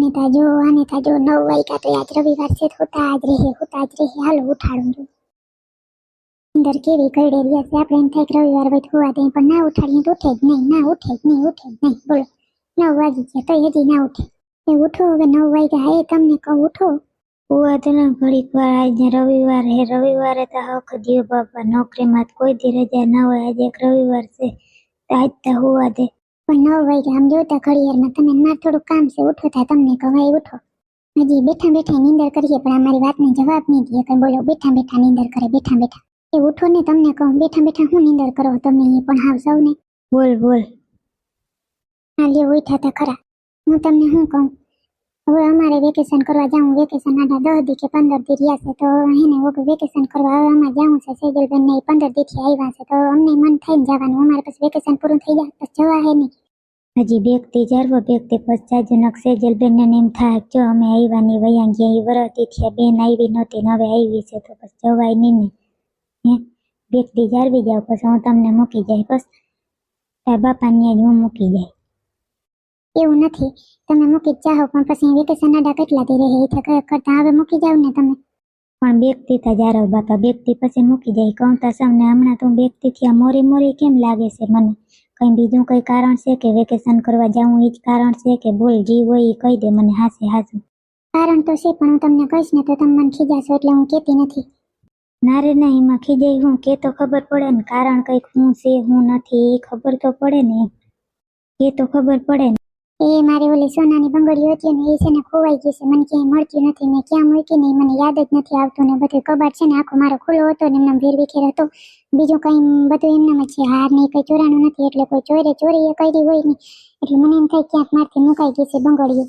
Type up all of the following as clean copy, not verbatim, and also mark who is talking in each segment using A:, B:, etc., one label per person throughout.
A: આને તાજો 9 વાગ્યા તો આજ રવિવાર છે હોતા જ રહે હાલો ઉઠાડું છું અંદર કેવી કઈડેલી હશે આપણે એમ થાય કે રવિવાર હોય તો હોવા દે પણ ના ઉઠાડીએ તો ઉઠે જ નહીં બોલો 9 વાગી ગયા તો હજી ના ઉઠે એ ઉઠો હવે 9 વાગ્યા હે તમને કહું ઉઠો
B: હુવા તો ના ઘડીક વાર આજે રવિવાર હે રવિવારે તો હક દિયો બાપા નોકરીમાં તો કોઈ દી રજા ના હોય આજે એક રવિવાર છે તો આજ તો હુવા દે
A: પણ 9 વાગ્યા આમ જોતા ઘડિયાળમાં તમે મારે થોડું કામ છે ઉઠો થાય તમને કહેવાય ઉઠો હજી બેઠા નીંદર કરીએ પણ અમારી વાતને જવાબ નહીં દે કઈ બોલો બેઠા નીંદર કરે બેઠા એ ઉઠો ને તમને કહું બેઠા હું નીંદર કરો તમે એ પણ હાવ સૌને
B: બોલ
A: હા લ્યો ઉઠ્યા તા ખરા હું તમને શું કહું હવે અમારે વેકેશન કરવા જાઉં વેકેશન આડા 10 દી કે 15 દી રહ્યા છે તો એને વેકેશન કરવા હવે અમારે જાઉં છે સેજલબેન ને 15 દી થી આવ્યા છે તો અમને મન થઈને જવાનું અમારે પછી વેકેશન પૂરું થઈ જાય પછી જવા હે નહીં
B: હજી બેગતી જારવો બેગતી પછી જાજુ નક સેજલબેન ને એમ થાય જો અમે આવ્યા વયા ગયા એ વરતી થયા બેન આવી નહોતી ને હવે આવી છે તો પછી જવાય નહીં ને હે બેગતી જારવી જાવ પછી હું તમને મૂકી જાય બસ તાર બાપાને જ હું મૂકી જાય
A: એવું નથી તમે મૂકી જ જાઓ પણ પછી વેકેશન આડા કેટલા દી રહે એ કરતા હવે મૂકી જાવ ને તમે
B: પણ બેગતી તા જારવ બાપા બેગતી પછી મૂકી જાય કહું તા સૌને હમણાં તું બેગતી થી મોરી કેમ લાગે છે મને કઈ બીજું કઈ કારણ છે કે વેકેશન કરવા જાઉં એ જ કારણ છે કે બોલ જી હોય એ કહી દે મને હાચું
A: કારણ તો છે પણ હું તમને કહીશ ને તો તમે મને ખીજાશો એટલે હું કહેતી નથી
B: ના રે ના એમાં ખીજાઈ હું કે તો ખબર પડે ને કારણ કઈક હું છે હું નથી એ ખબર તો પડે ને એ તો ખબર પડે ને
A: એ મારી ઓલી સોનાની બંગડીઓ હતી ને એ છે ને ખોવાઈ ગઈ છે મને ક્યાંય મળતી નથી મેં ક્યાં મૂકી ને મને યાદ જ નથી આવતું ને બધું કબાટ છે ને આખો મારો ખુલ્લો હતો ને એમનામ વેરવિખેર હતો બીજું કઈ બધું એમનામ જ છે હાર ને કઈ ચોરાનું નથી એટલે કોઈ ચોરી એ કરી હોય નહીં એટલે મને એમ થાય ક્યાંક મારથી મુકાઈ ગઈ છે બંગડીઓ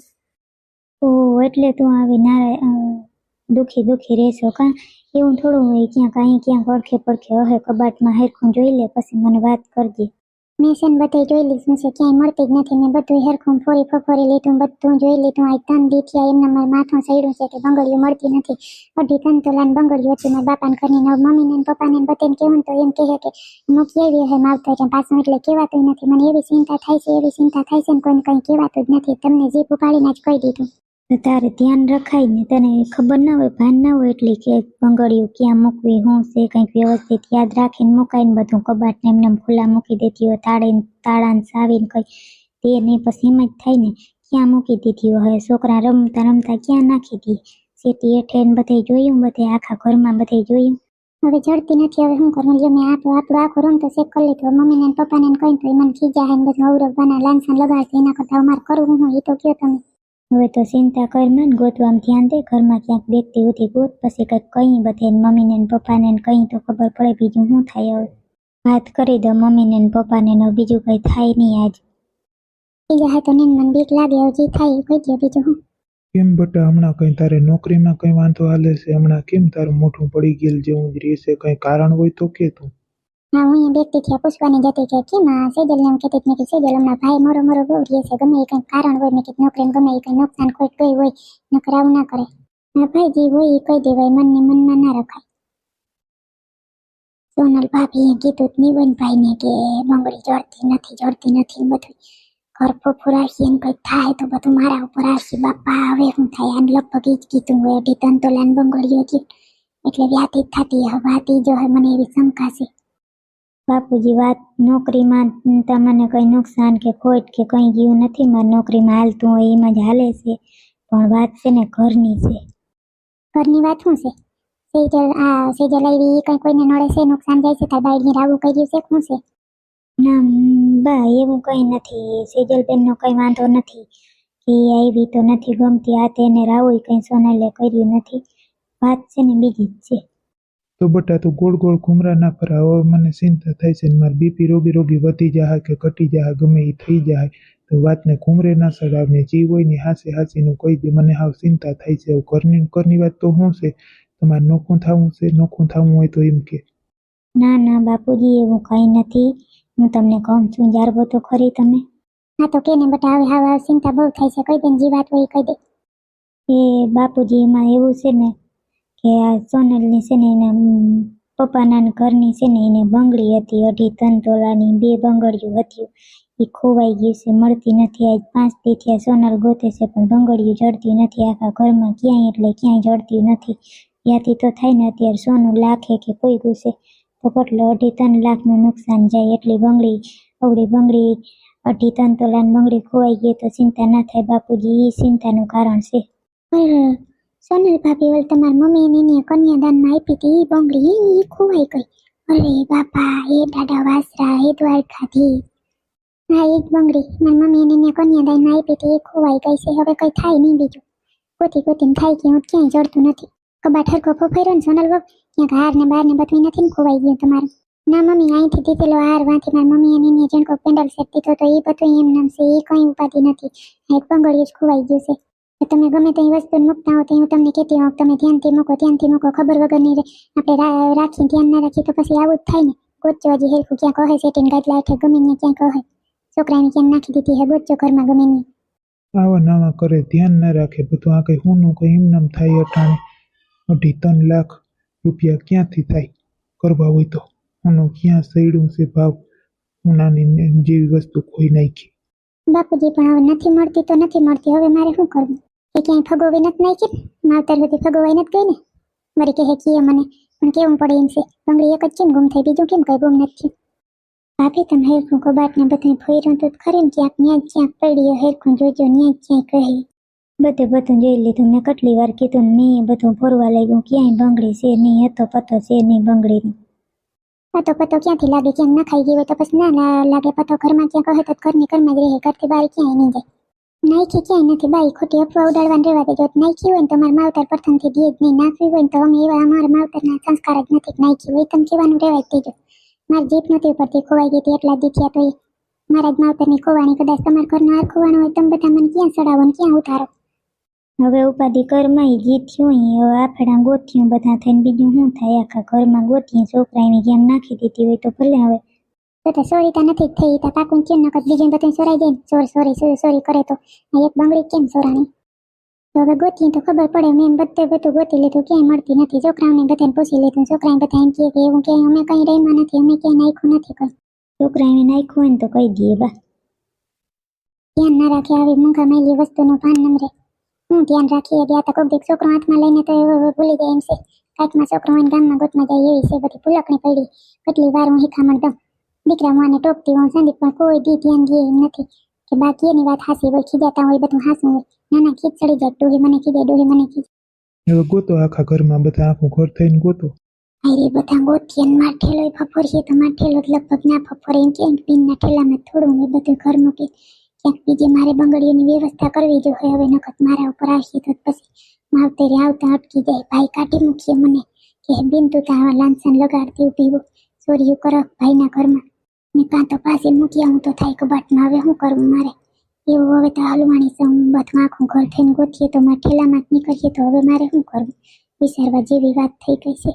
B: ઓ એટલે તું આવી ના દુખી રહેશો કા એવું થોડું હોય ક્યાંક પડખે હે કબાટમાં હેરખું જોઈ લે પછી મને વાત કરજે
A: મેં છે ને બધે જોઈ લીધું છે ક્યાંય મળતી જ નથી મેં બધું હેરખું ફોરી લીધું બધું જોઈ લીધું આ 3 દી થયા એમના મારું માથું સડ્યું છે કે બંગડીઓ મળતી નથી અઢી 3 તોલાની બંગડીઓ હતી મારા બાપાને ઘરની મમ્મીને ને પપ્પાને બધાને કહેવું તો એમ કહે કે મૂકી આવી હે માવતર એટલે પાછું એટલે કહેવાતું નથી મને એવી ચિંતા થાય છે ને કોઈને કંઈ કહેવાતું જ નથી તમને જીભ ઉપાડીને જ કહી દીધું
B: તારે ધ્યાન રખાય ને તને ખબર ના હોય ભાન ના હોય એટલે કે બંગડીઓ ક્યાં મૂકવી હું છે કંઈક વ્યવસ્થિત યાદ રાખીને મુકાય ને બધું કબાટને એમને ખુલ્લા મૂકી દેતી હોય તાળાને સાવીને કઈ તે નહીં પછી એમ જ થાય ને ક્યાં મૂકી દીધી હોય છોકરા રમતા ક્યાં નાખી દી સેટી હેઠે ને બધે જોયું બધે આખા ઘરમાં બધે જોયું
A: હવે જડતી નથી હવે શું કરવું જો મેં આપણો આખો રૂમ તો ચેક કરી લીધો મમ્મીને ને પપ્પાને કહી તો મને ખીજા હે ને બધું અવરવવાના લાંછન લગાડશે એના કરતા અમારે કરવું હું એ તો કયો તમે
B: હવે તો ચિંતા કર માં ગોતવામાં ધ્યાન દે ઘરમાં ક્યાંક બેગતી ઉધી ગોત પછી કંઈક કઈ બધે મમ્મીને ને પપ્પાને કઈ તો ખબર પડે બીજું શું થાય હવે વાત કરી દો મમ્મીને ને પપ્પાને ને બીજું કઈ થાય નહીં આજ
A: ખીજા તો ને મને બીક લાગે હવે જે થાય એ કહી દો બીજું હું
C: કેમ બટા હમણાં કઈ તારે નોકરીમાં કઈ વાંધો હાલે છે હમણાં કેમ તારું મોઢું પડી ગયેલ જેવું જ રહેશે કઈ કારણ હોય તો કે તું
A: હા હું અહીંયા બેગતી થી પૂછવાની જતી કે કેમ સેજલ ને એમ કહેતી મેં કે સેજલ હમણાં ભાઈ મોરો બહુ રહે છે ગમે એ કંઈક કારણ હોય મેં કીધું નોકરીને ગમે એ કંઈ નુકસાન ખોટ ગઈ હોય નકર આવું ના કરે હા ભાઈ જે હોય એ કહી દેવાય મનમાં ના રખાય સોનલ ભાભીએ કીધું નિવનભાઈ ને કે બંગડી જડતી નથી બધું ઘર ફોફુરાશી ને કંઈક થાય તો બધું મારા ઉપર આવશે બાપા હવે શું થાય આને લગભગ એ જ કીધું હોય અઢી 3 તોલાની બંગડીઓ હતી એટલે વ્યાતી થતી હવાતી જો હે મને એવી શંકા છે
B: બાપુજી વાત નોકરીમાં તમને કઈ નુકસાન કે ખોટ કે કઈ ગયું નથી મારી નોકરીમાં હાલતું હોય એમાં જ હાલે છે પણ વાત છે ને ઘરની છે
A: ઘરની વાત શું છે સેજલ આવી કઈ કોઈને નડે છે નુકસાન જાય છે તાર બાઈની રાવું કર્યું છે શું છે
B: ના બા એવું કઈ નથી સેજલબેન નો કઈ વાંધો નથી કે આવી તો નથી ગમતી આ તેને રાવું કઈ સોનલે કર્યું નથી વાત છે ને બીજી જ છે
C: તો બટા તું ગોળ ઘુમરા ના ફરા હવે મને ચિંતા થાય છે મારે બીપી રોગી વધી જાય કે ઘટી જાય ગમે એ થઈ જાય તો વાતને ઘુમરે ના ચડાવને જે હોય ને હાસીનું કહી દે મને હાવ ચિંતા થાય છે ઘરની વાત તો શું છે તમારે નોખું થવું હોય તો એમ કે
B: ના બાપુજી એવું કઈ નથી હું તમને કહું છું જારવો તો ખરી તમે
A: હા તો કે ને બટા હવે હવે ચિંતા બહુ થાય છે કહી દે જે વાત હોય કહી દે
B: એ બાપુજી એમાં એવું છે ને કે આ સોનલની છે ને એના પપ્પાના ઘરની છે ને એને બંગડી હતી 2.5 તોલાની, 2 બંગડીઓ હતી. એ ખોવાઈ ગઈ છે, મળતી નથી. આજ 5 દી થયા સોનલ ગોતે છે પણ બંગડીઓ જડતી નથી આખા ઘરમાં, ક્યાંય એટલે ક્યાંય જડતી નથી. ત્યાંથી તો થાય ને અત્યારે સોનું લાખે કે કોઈ ગુસે તો કેટલો 2.5-3 લાખનું નુકસાન જાય. એટલી બંગડી, અવળી બંગડી 2.5-3 તોલાની બંગડી ખોવાઈ ગઈ તો ચિંતા ના થાય બાપુજી, એ ચિંતાનું કારણ છે.
A: પણ સોનલ ભાભી ઓલ તમારી મમ્મી એને કન્યાદાનમાં આપી હતી ઈ બંગડી ઈ ખોવાઈ ગઈ. અરે બાપા, એ દાડા વાસરા, એ દ્વારકાથી. હા, એ જ બંગડી મારી મમ્મી એને કન્યાદાનમાં આપી હતી એ ખોવાઈ ગઈ છે. હવે કઈ થાય નહીં બીજું. ગોતી ગોતીને થાય કે હું ક્યાંય જડતું નથી. કબાટ હરખો ફોફાર્યો ને સોનલ વખ, ક્યાંક હાર ને બાર ને બધું નથી ને ખોવાઈ ગયું તમારું. ના મમ્મી, અહીંથી દીધેલો હાર વાંથી મારી મમ્મી એને જેણકો પેન્ડલ સેટ દીધો તો એ બધું એમ નામ છે, એ કઈ ઉપાધિ નથી. એક બંગડીયું જ ખોવાઈ ગયું છે. તો તમે ગમે તે વસ્તુ મૂકતા હો તો હું તમને કહેતી હોઉં તમે ધ્યાનથી મૂકો, ખબર વગરની આપણે રાખી ધ્યાન ના રાખી તો પછી આવું જ થાય ને. ગોચો હજી હેરખું ક્યાં કહે સેટીને ગાદલા હેઠે ગમે ને ક્યાં કહે છોકરાને ક્યાં નાખી દીધી હે ગોચો ઘરમાં ગમે ને.
C: આવા નાવા કરે, ધ્યાન ના રાખે બધું. આ કઈ હુંનું કઈ એમનામ થાય અટાણે 2.5-3 લાખ રૂપિયા ક્યાંથી થાય કરવા હોય તો? હુંનું ક્યાં સડ્યું છે ભાવ, હુનાની જેવી વસ્તુ ખોઈ નાખી.
A: બાપુજી પણ હવે નથી મળતી તો નથી મળતી, હવે મારે શું કરવું? એ ક્યાંય ફગોવી નથી નાખી ને, માવતર સુધી ફગોવાઈ નથી ગઈ ને. મારી કહે કીએ મને પણ કેવું પડે એમ છે. બંગડી એક જ કેમ ગુમ થઈ, બીજું કેમ કઈ ગુમ નથી? ભાભી તમે હેરખું કબાટ ને બધું ફોર્યું તો ખરી ને ક્યાંક ન્યા ક્યાંક પડ્યો, હેરખું જોજો ન્યા ક્યાંય કહી.
B: બધું જોઈ લીધું. મેં કેટલી વાર કીધું ને મેં બધું ફોરવા લાગ્યું, ક્યાંય બંગડી છે નહીં, હતો પતો છે નહીં બંગડીની.
A: પતો ક્યાંથી લાગે? ક્યાંક ના ખાઈ ગઈ હોય તો પછી ના લાગે પતો. ઘરમાં ક્યાં કહે તો ઘરની ઘરમાં જ રહે, ઘરથી બહાર ક્યાંય નહીં જાય. નાખી ક્યાંય નથી બાઈ, ખોટી અફવા ઉડાડવાને રહેવા દેજો. નાખી હોય ને તમારા માવતર પ્રથમથી દે જ નહીં, નાખવી હોય ને તો અમે એવા અમારા માવતરના સંસ્કાર જ નથી. નાખી હોય તમે કહેવાનું રહેવા જ દેજો. મારી જીભ નથી ઉપરથી ખોવાઈ ગઈ હતી એટલા દીઠિયા તો એ મારા જ માવતરની ખોવાણી. કદાચ તમારા ઘરનો હાર ખોવાનો હોય તમે બધા મને ક્યાં ચડાવો ને ક્યાં ઉતારો?
B: હવે ઉપાધિ ઘરમાં જીત્યું, હવે આફડા ગોથ્યું બધા થઈને બીજું શું થાય? આખા ઘરમાં ગોતીએ છોકરા એની જેમ નાખી દીધી હોય તો ભલે. હવે
A: તો સોરી તો નથી જ થઈ, તો પાકું કેમ નકર બીજું બધું સોરાઈ જાય ને. સોરી કરે તો એક બંગડી કેમ સોરાણી? તો હવે ગોતીએ તો ખબર પડે. મેં બધું ગોતી લીધું, ક્યાંય મળતી નથી. છોકરાઓને બધાને પૂછી લીધું, છોકરાએ બધા એમ કહે કે એવું કે અમે કઈ રહીમાં નથી, અમે ક્યાંય નાખ્યું નથી કઈ.
B: છોકરા એને નાખ્યું હોય ને તો કહી દઈએ બા.
A: ધ્યાન ના રાખે આવી મૂંઘા માયલી વસ્તુનું ભાન નમરે. હું ધ્યાન રાખીએ ગયા તો કોક દીક છોકરો હાથમાં લઈને તો ભૂલી જાય એમ છે. કાંઈકમાં છોકરો હોય ગામમાં ગોતમાં જાય એવી છે બધી ભૂલકણી પડી. કેટલી વાર હું હિખામણ દઉં, દીકરા માને ટોકતી હોઉં સંદીપ પણ કોઈ દી ધ્યાન દે એમ નથી કે બાકી એની વાત હાસી હોય, ખીજાતા હોય બધું હાસું હોય. નાના ખીજ ચડી જાય, ડોહી મને ખીજે, ડોહી મને ખીજ.
C: હવે ગોતો આખા ઘરમાં, બધા આખું ઘર થઈને ગોતો.
A: અરે બધા ગોતીએ માર ઠેલો ફફોરીએ તો માર ઠેલો લગભગ ના ફફોરે એમ કે પીનના ઠેલામાં થોડું એ બધું ઘર મૂકી ક્યાંક બીજે મારે બંગડીઓની વ્યવસ્થા કરવી જો હવે નખત મારા ઉપર આવશે તો પછી માવતરે આવતા અટકી જાય. ભાઈ કાઢી મૂકીએ મને કે બેન તું તો લાંછન લગાડતી પીવું ચોરીઓ કરો ભાઈના ઘરમાં ને કાં તો પાસે મૂકી આવું તો થાય કબાટમાં. હવે શું કરવું મારે? એવું હવે તો હલવાણી છે. હું બધું આખું ઘર થઈને ગોતીએ તો મારા ઠેલામાં જ નીકળીએ તો હવે મારે શું કરવું? વિચારવા જેવી વાત થઈ ગઈ છે.